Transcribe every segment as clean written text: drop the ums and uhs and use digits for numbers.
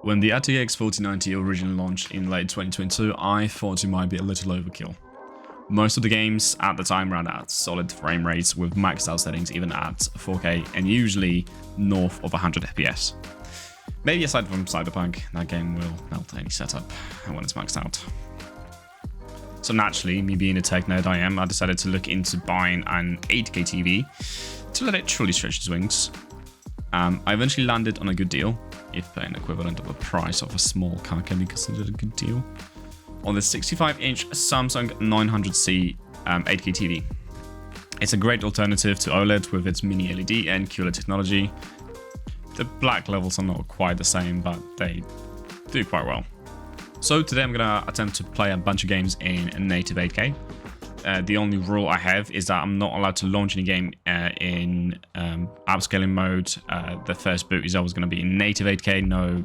When the RTX 4090 originally launched in late 2022, I thought it might be a little overkill. Most of the games at the time ran at solid frame rates with maxed out settings even at 4K and usually north of 100 FPS. Maybe aside from Cyberpunk, that game will melt any setup when it's maxed out. So naturally, me being a tech nerd I decided to look into buying an 8K TV to let it truly stretch its wings. I eventually landed on a good deal, if an equivalent of a price of a small car can be considered a good deal, on the 65-inch Samsung 900C 8K TV. It's a great alternative to OLED with its mini LED and QLED technology. The black levels are not quite the same, but they do quite well. So today I'm going to attempt to play a bunch of games in native 8K. The only rule I have is that I'm not allowed to launch any game in upscaling mode. The first boot is always going to be in native 8K, no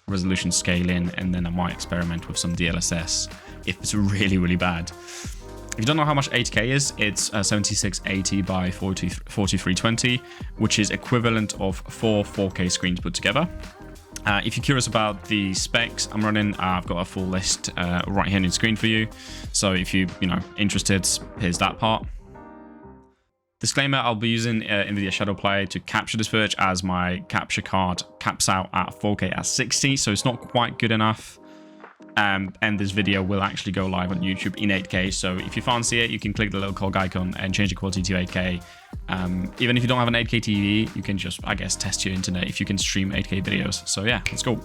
resolution scaling, and then I might experiment with some DLSS if it's really, really bad. If you don't know how much 8K is, it's 7680 by 4320, which is equivalent of 4 4K screens put together. If you're curious about the specs I'm running, I've got a full list right here on the screen for you. So if you're interested, here's that part. Disclaimer, I'll be using NVIDIA Shadow Play to capture this footage as my capture card caps out at 4K at 60, so it's not quite good enough. And this video will actually go live on YouTube in 8K, so if you fancy it, you can click the little cog icon and change the quality to 8K. Even if you don't have an 8K TV, you can just, I guess, test your internet if you can stream 8K videos. So yeah, let's go.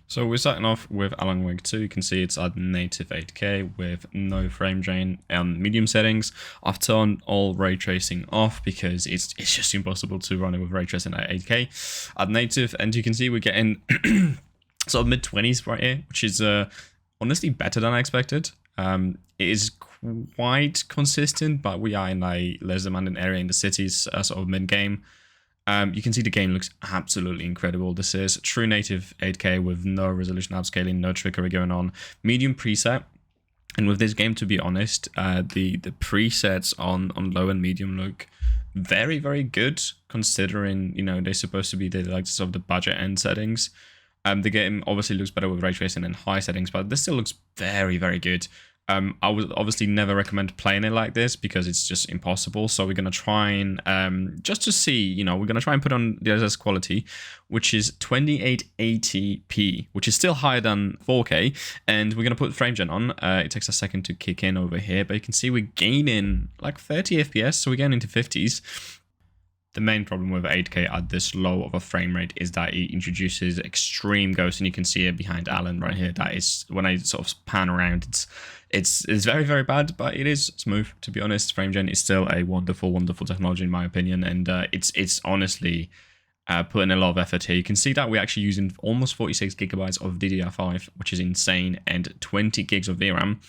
So we're starting off with Alan Wake 2. You can see it's at native 8K with no frame drain and medium settings. I've turned all ray tracing off because it's just impossible to run it with ray tracing at 8K at native, and you can see we're getting sort of mid-20s right here, which is honestly better than I expected. It is quite consistent, but we are in a less demanding area in the cities, sort of mid-game. You can see the game looks absolutely incredible. This is true native 8K with no resolution upscaling, no trickery going on. Medium preset. And with this game, to be honest, the presets on low and medium look very, very good, considering, they're supposed to be sort of the budget end settings. The game obviously looks better with ray tracing and high settings, but this still looks very, very good. I would obviously never recommend playing it like this because it's just impossible. So we're going to try and, just to see, we're going to try and put on the SS quality, which is 2880p, which is still higher than 4K. And we're going to put frame gen on. It takes a second to kick in over here, but you can see we're gaining like 30 FPS. So we're getting into 50s. The main problem with 8K at this low of a frame rate is that it introduces extreme ghosts, and you can see it behind Alan right here. That is, when I sort of pan around, it's very, very bad, but it is smooth, to be honest. Frame gen is still a wonderful, wonderful technology in my opinion, and it's honestly putting a lot of effort here. You can see that we're actually using almost 46 gigabytes of DDR5, which is insane, and 20 gigs of VRAM.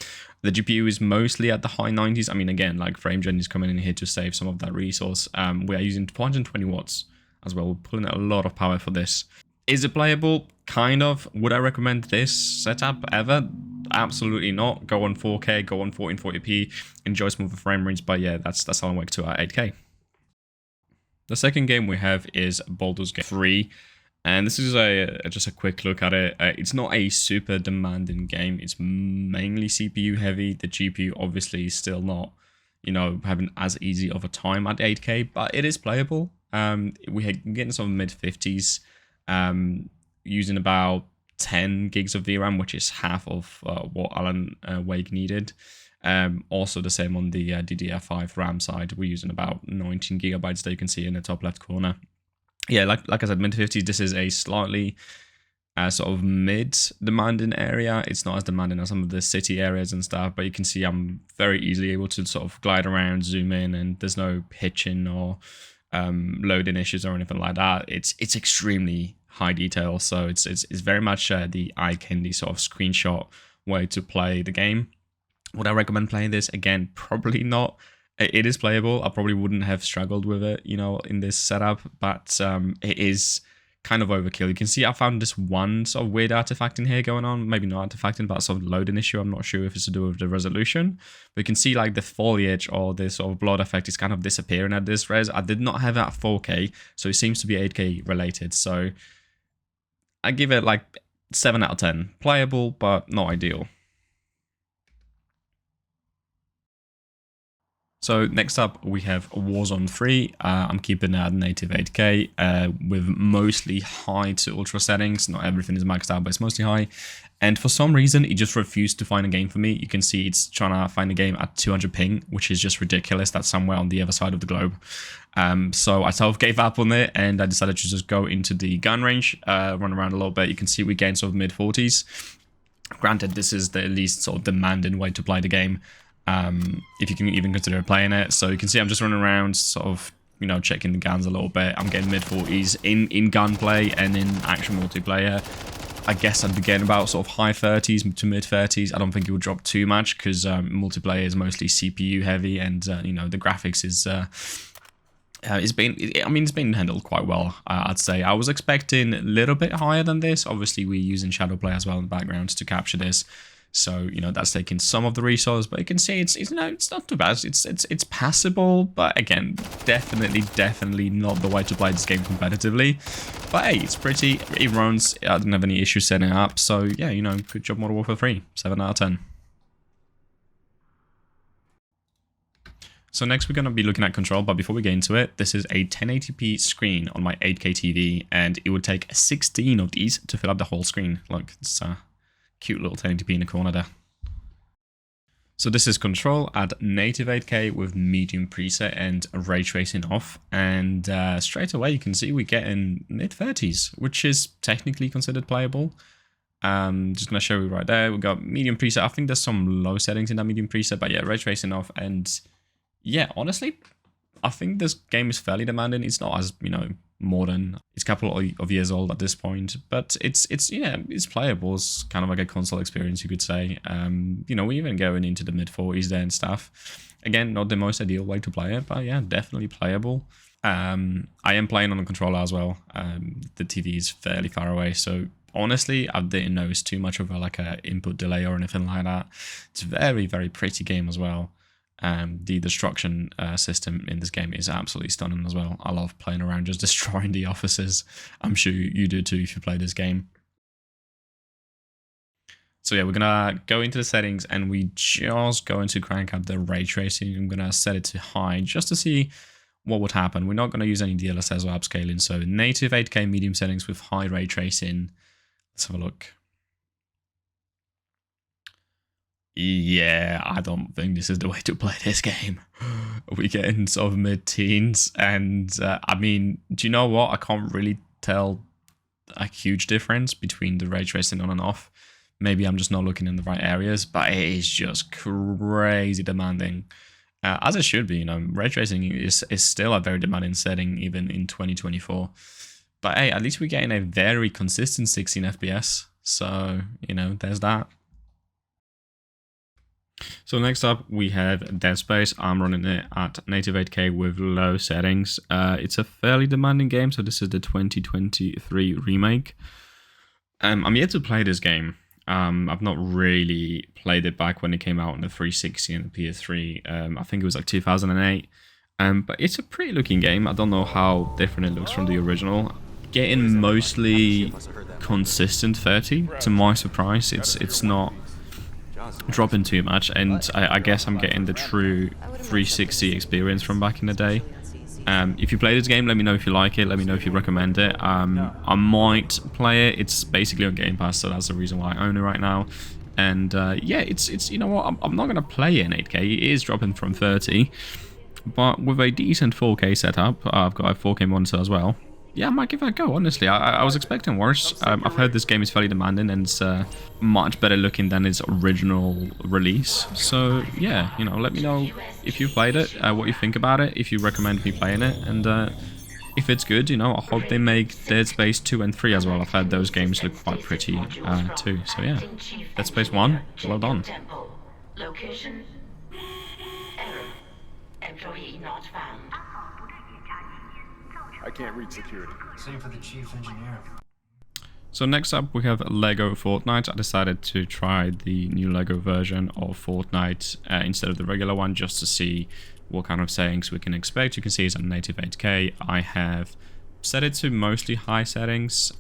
The GPU is mostly at the high 90s. I mean, again, like frame gen is coming in here to save some of that resource. We are using 420 watts as well. We're pulling out a lot of power for this. Is it playable? Kind of. Would I recommend this setup ever? Absolutely not. Go on 4K, go on 1440p, enjoy smoother frame rates. But yeah, that's Alan Wake 2 at 8K. The second game we have is Baldur's Gate 3. And this is just a quick look at it. It's not a super demanding game. It's mainly CPU heavy. The GPU obviously is still not, having as easy of a time at 8K, but it is playable. We're getting some mid-50s, using about 10 gigs of VRAM, which is half of what Alan Wake needed. Also the same on the DDR5 RAM side. We're using about 19 gigabytes that you can see in the top left corner. Yeah, like I said, mid-50s, this is a slightly sort of mid-demanding area. It's not as demanding as some of the city areas and stuff, but you can see I'm very easily able to sort of glide around, zoom in, and there's no pitching or loading issues or anything like that. It's extremely high detail, so it's very much the eye candy sort of screenshot way to play the game. Would I recommend playing this? Again, probably not. It is playable. I probably wouldn't have struggled with it, in this setup, but it is kind of overkill. You can see I found this one sort of weird artifact in here going on. Maybe not artifacting, but sort of loading issue. I'm not sure if it's to do with the resolution, but you can see like the foliage or this sort of blood effect is kind of disappearing at this res. I did not have it at 4K, so it seems to be 8K related. So I give it like 7 out of 10. Playable, but not ideal. So next up we have Warzone 3. I'm keeping it at native 8K with mostly high to ultra settings. Not everything is maxed out, but it's mostly high. And for some reason, it just refused to find a game for me. You can see it's trying to find a game at 200 ping, which is just ridiculous. That's somewhere on the other side of the globe. So I sort of gave up on it, and I decided to just go into the gun range, run around a little bit. You can see we gain sort of mid-40s. Granted, this is the least sort of demanding way to play the game, if you can even consider playing it. So you can see I'm just running around, sort of, you know, checking the guns a little bit. I'm getting mid-40s in gunplay and in actual multiplayer. I guess I'd be getting about sort of high 30s to mid 30s. I don't think it would drop too much because multiplayer is mostly CPU heavy, and you know, the graphics is it's been handled quite well. I'd say I was expecting a little bit higher than this. Obviously, we're using shadow play as well in the background to capture this. So, you know, that's taking some of the resource, but you can see it's you know, it's not too bad. It's passable, but again, definitely not the way to play this game competitively. But hey, it's pretty, it runs. I didn't have any issues setting it up. So yeah, you know, good job, Modern Warfare 3, 7 out of 10. So next we're going to be looking at control, but before we get into it, this is a 1080p screen on my 8K TV, and it would take 16 of these to fill up the whole screen. Look, it's cute little 1080p in the corner there. So this is control at native 8K with medium preset and ray tracing off, and straight away you can see we're getting mid 30s, which is technically considered playable. Just gonna show you right there. We got medium preset. I think there's some low settings in that medium preset, but yeah, ray tracing off, and yeah, honestly, I think this game is fairly demanding. It's not as, you know, modern. It's a couple of years old at this point, but it's yeah, it's playable. It's kind of like a console experience, you could say. You know, we're even going into the mid 40s there and stuff. Again, not the most ideal way to play it, but yeah, definitely playable. I am playing on a controller as well. The TV is fairly far away, so honestly, I didn't notice too much of a input delay or anything like that. It's a very pretty game as well. The destruction system in this game is absolutely stunning as well. I love playing around just destroying the offices. I'm sure you do too if you play this game. So yeah, we're gonna go into the settings, and we just going to crank up the ray tracing. I'm gonna set it to high just to see what would happen. We're not gonna use any DLSS or upscaling, so native 8K medium settings with high ray tracing. Let's have a look. Yeah, I don't think this is the way to play this game. We're getting sort of mid-teens, and I mean, do you know what? I can't really tell a huge difference between the ray tracing on and off. Maybe I'm just not looking in the right areas, but it is just crazy demanding. As it should be, you know, ray tracing is still a very demanding setting even in 2024. But hey, at least we're getting a very consistent 16 FPS. So, you know, there's that. So next up we have Dead Space. I'm running it at native 8K with low settings. It's a fairly demanding game, so this is the 2023 remake. I'm yet to play this game. I've not really played it back when it came out on the 360 and the PS3. I think it was like 2008. But it's a pretty looking game. I don't know how different it looks from the original. Getting mostly consistent 30 to my surprise. It's not dropping too much, and I guess I'm getting the true 360 experience from back in the day. If you play this game, let me know if you like it, let me know if you recommend it. I might play it. It's basically on Game Pass, so that's the reason why I own it right now. And yeah, it's you know what, I'm not gonna play it in 8K. It is dropping from 30, but with a decent 4K setup, I've got a 4K monitor as well. Yeah, I might give it a go, honestly. I was expecting worse. I've heard this game is fairly demanding, and it's much better looking than its original release. So yeah, you know, let me know if you've played it, what you think about it, if you recommend me playing it, and if it's good, you know, I hope they make Dead Space 2 and 3 as well. I've heard those games look quite pretty too. So yeah, Dead Space 1, well done. Location error. Employee not found. I can't reach security. Same for the chief engineer. So next up we have Lego Fortnite. I decided to try the new Lego version of Fortnite instead of the regular one, just to see what kind of settings we can expect. You can see it's on native 8K. I have set it to mostly high settings.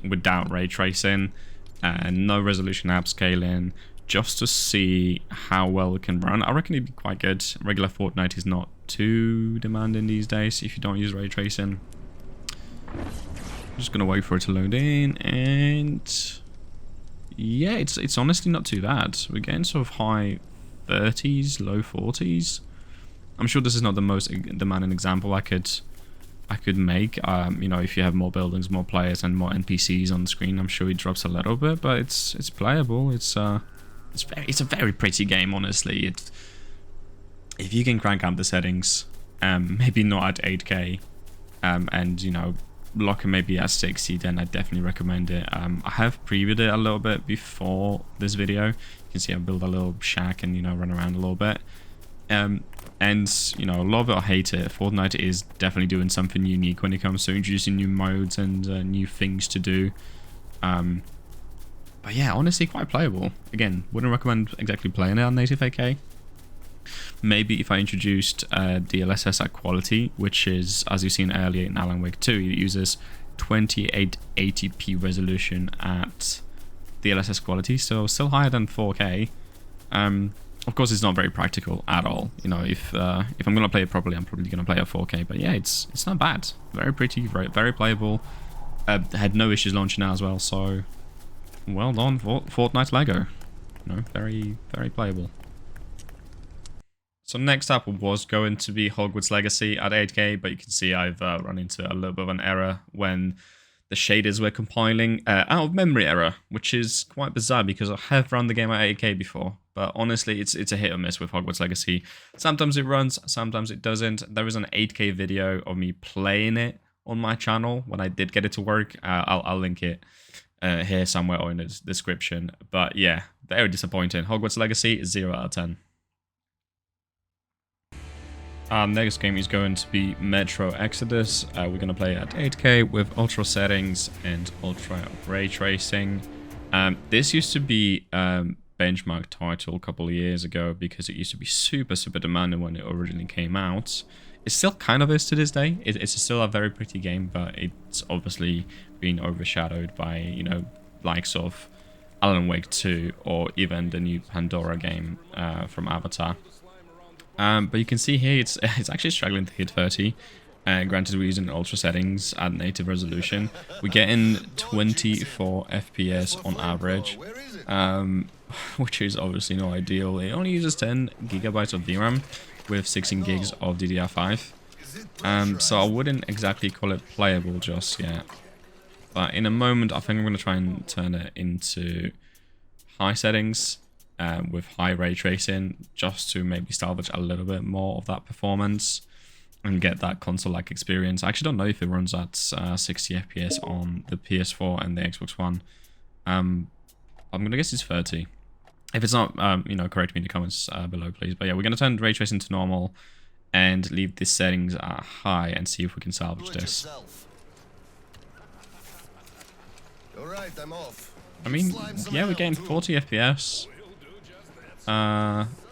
without ray tracing and no resolution upscaling, just to see how well it can run. I reckon it'd be quite good. Regular Fortnite is not too demanding these days if you don't use ray tracing. I'm just gonna wait for it to load in, and yeah, it's honestly not too bad. We're getting sort of high 30s, low 40s. I'm sure this is not the most demanding example I could make. You know, if you have more buildings, more players, and more NPCs on the screen, I'm sure it drops a little bit, but it's playable. It's a very pretty game, honestly. If you can crank up the settings, maybe not at 8K, and you know, lock it maybe at 60, then I definitely recommend it. I have previewed it a little bit before this video. You can see I built a little shack and, you know, run around a little bit. And, you know, love it or hate it, Fortnite is definitely doing something unique when it comes to introducing new modes and new things to do. But yeah, honestly, quite playable. Again, wouldn't recommend exactly playing it on native 8K. Maybe if I introduced DLSS at quality, which is, as you've seen earlier in Alan Wake 2, it uses 2880p resolution at DLSS quality, so still higher than 4K. Of course, it's not very practical at all. You know, if I'm gonna play it properly, I'm probably gonna play at 4K. But yeah, it's not bad. Very pretty, very playable. Had no issues launching out as well. So well done, Fortnite Lego. You know, very playable. So next up was going to be Hogwarts Legacy at 8K, but you can see I've run into a little bit of an error when the shaders were compiling, out of memory error, which is quite bizarre because I have run the game at 8K before. But honestly, it's a hit or miss with Hogwarts Legacy. Sometimes it runs, sometimes it doesn't. There is an 8K video of me playing it on my channel when I did get it to work. I'll link it here somewhere or in the description. But yeah, very disappointing. Hogwarts Legacy, 0 out of 10. Our next game is going to be Metro Exodus. We're going to play at 8K with ultra settings and ultra ray tracing. This used to be benchmark title a couple of years ago because it used to be super demanding when it originally came out. It still kind of is to this day. It's still a very pretty game, but it's obviously been overshadowed by, you know, likes of Alan Wake 2 or even the new Pandora game from Avatar. But you can see here it's actually struggling to hit 30. Granted, we're using ultra settings at native resolution. We're getting 24 FPS on average, which is obviously not ideal. It only uses 10 gigabytes of VRAM with 16 gigs of DDR5. So I wouldn't exactly call it playable just yet. But in a moment, I think I'm going to try and turn it into high settings. With high ray tracing, just to maybe salvage a little bit more of that performance and get that console-like experience. I actually don't know if it runs at 60 FPS on the PS4 and the Xbox One. I'm gonna guess it's 30. If it's not, you know, correct me in the comments below, please. But yeah, we're gonna turn ray tracing to normal and leave the settings at high and see if we can salvage this. All right, I'm off. I mean, yeah, we're getting 40 FPS.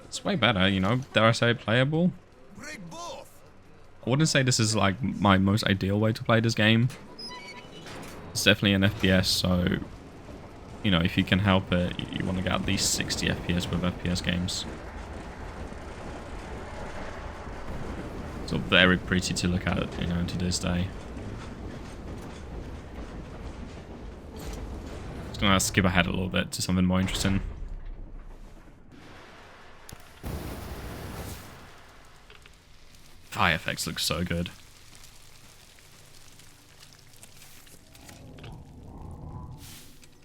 It's way better, you know, dare I say playable. I wouldn't say this is like my most ideal way to play this game. It's definitely an FPS, so, you know, if you can help it, you want to get at least 60 FPS with FPS games. So very pretty to look at, you know, to this day. Just gonna skip ahead a little bit to something more interesting. Fire effects look so good.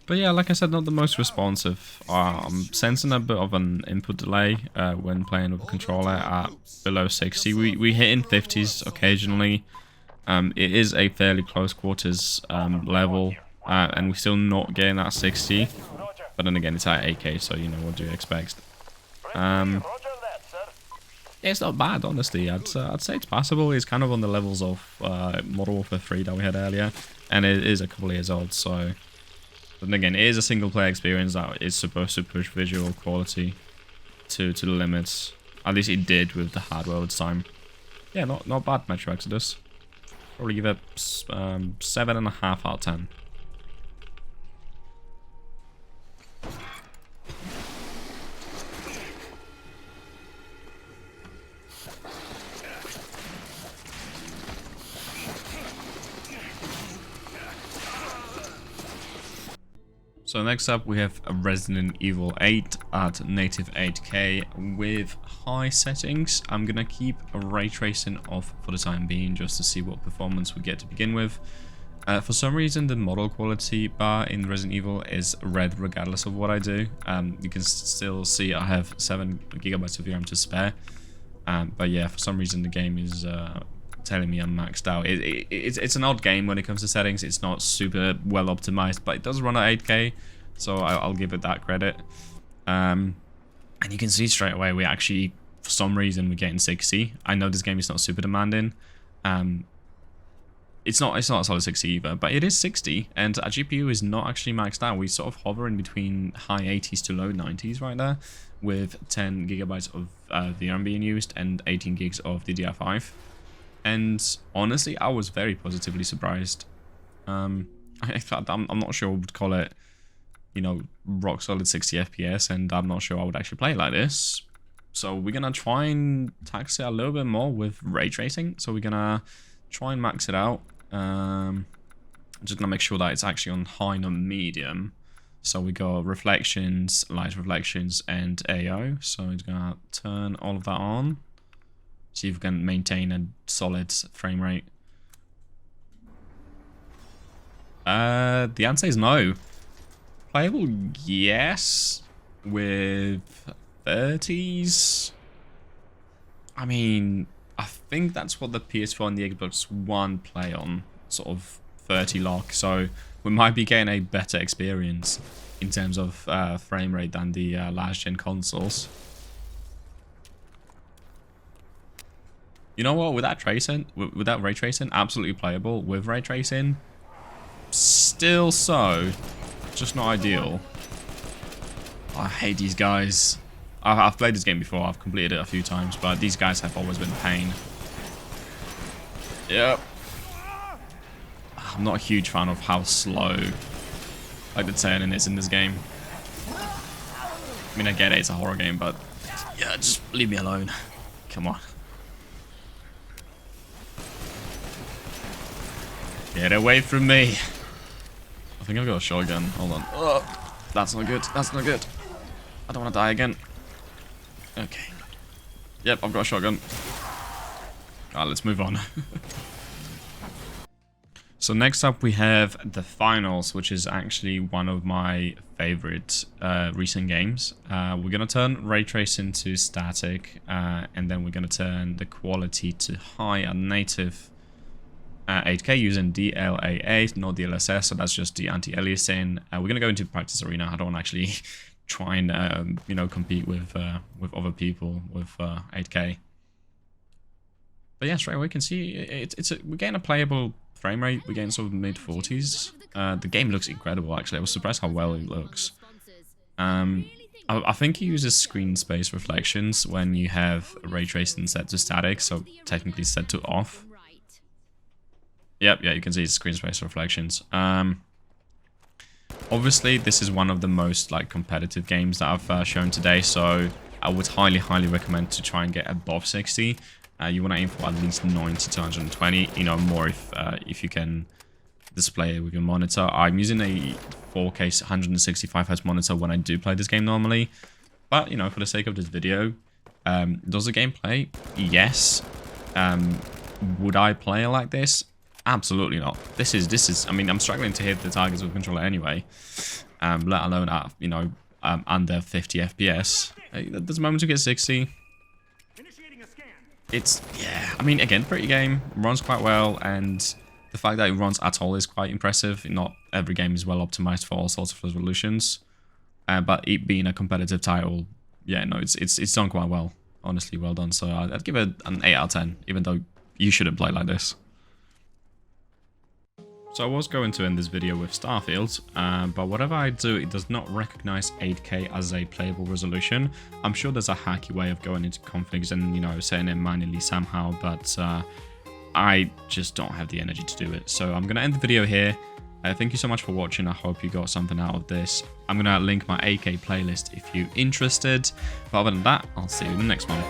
But yeah, like I said, not the most responsive. I'm sensing a bit of an input delay when playing with a controller at below 60. We hit in 50s occasionally. It is a fairly close quarters level, and we're still not getting that 60. But then again, it's at 8K, so you know, what do you expect? It's not bad, honestly. I'd say it's passable. It's kind of on the levels of Modern Warfare 3 that we had earlier, and it is a couple of years old. So, but then again, it is a single-player experience that is supposed to push visual quality to the limits. At least it did with the hardware at the time. Yeah, not bad, Metro Exodus. Probably give it 7.5 out of 10. So next up we have Resident Evil 8 at native 8K with high settings. I'm gonna keep ray tracing off for the time being just to see what performance we get to begin with. For some reason the model quality bar in Resident Evil is red regardless of what I do. You can still see I have 7 GB of VRAM to spare. But yeah, for some reason the game is telling me I'm maxed out. It's an odd game when it comes to settings. It's not super well optimized, but it does run at 8K, so I'll give it that credit. And you can see straight away we actually, for some reason, we're getting 60. I know this game is not super demanding. It's not a solid 60 either, but it is 60, and our GPU is not actually maxed out. We sort of hover in between high 80s to low 90s right there, with 10 GB of VRAM being used and 18 gigs of DDR5. And honestly, I was very positively surprised. I'm not sure I would call it, you know, rock solid 60 FPS, and I'm not sure I would actually play it like this. So we're gonna try and tax it a little bit more with ray tracing. So we're gonna try and max it out. I'm just gonna make sure that it's actually on high, not medium. So we got reflections, light reflections, and AO. So it's gonna turn all of that on. See if we can maintain a solid frame rate. The answer is no. Playable, yes. With 30s. I mean, I think that's what the PS4 and the Xbox One play on, sort of 30 lock. So we might be getting a better experience in terms of frame rate than the last gen consoles. You know what? Without ray tracing, absolutely playable. With ray tracing, still so, just not ideal. I hate these guys. I've played this game before. I've completed it a few times, but these guys have always been a pain. Yep. I'm not a huge fan of how slow like the turning is in this game. I mean, I get it, it's a horror game, but yeah, just leave me alone. Come on. Get away from me. I think I've got a shotgun. Hold on. Oh, that's not good. That's not good. I don't want to die again. Okay. Yep, I've got a shotgun. Alright, let's move on. So next up we have the finals, which is actually one of my favorite recent games. We're going to turn ray tracing to static, and then we're going to turn the quality to high and native 8K using DLAA, not DLSS, so that's just the anti-aliasing. We're going to go into practice arena. I don't actually try and you know, compete with other people with 8K. But yeah, straight away you can see we're getting a playable frame rate. We're getting sort of mid 40s. The game looks incredible actually. I was surprised how well it looks. I think it uses screen space reflections when you have ray tracing set to static, so technically set to off. Yep, yeah, you can see it's screen space reflections. Obviously, this is one of the most like competitive games that I've shown today, so I would highly recommend to try and get above 60. You want to aim for at least 90 to 120. You know, more if you can display it with your monitor. I'm using a 4K 165Hz monitor when I do play this game normally, but you know, for the sake of this video, does the game play? Yes. Would I play it like this? Absolutely not. This is. I mean, I'm struggling to hit the targets with the controller anyway, let alone at, you know, under 50 FPS. There's a moment to get 60. It's, yeah. I mean, again, pretty game, runs quite well, and the fact that it runs at all is quite impressive. Not every game is well optimized for all sorts of resolutions, but it being a competitive title, yeah, no, it's done quite well. Honestly, well done. So I'd give it an 8 out of 10, even though you shouldn't play like this. So I was going to end this video with Starfield, but whatever I do, it does not recognize 8K as a playable resolution. I'm sure there's a hacky way of going into configs and, you know, setting it manually somehow, but I just don't have the energy to do it. So I'm going to end the video here. Thank you so much for watching. I hope you got something out of this. I'm going to link my 8K playlist if you're interested. But other than that, I'll see you in the next one.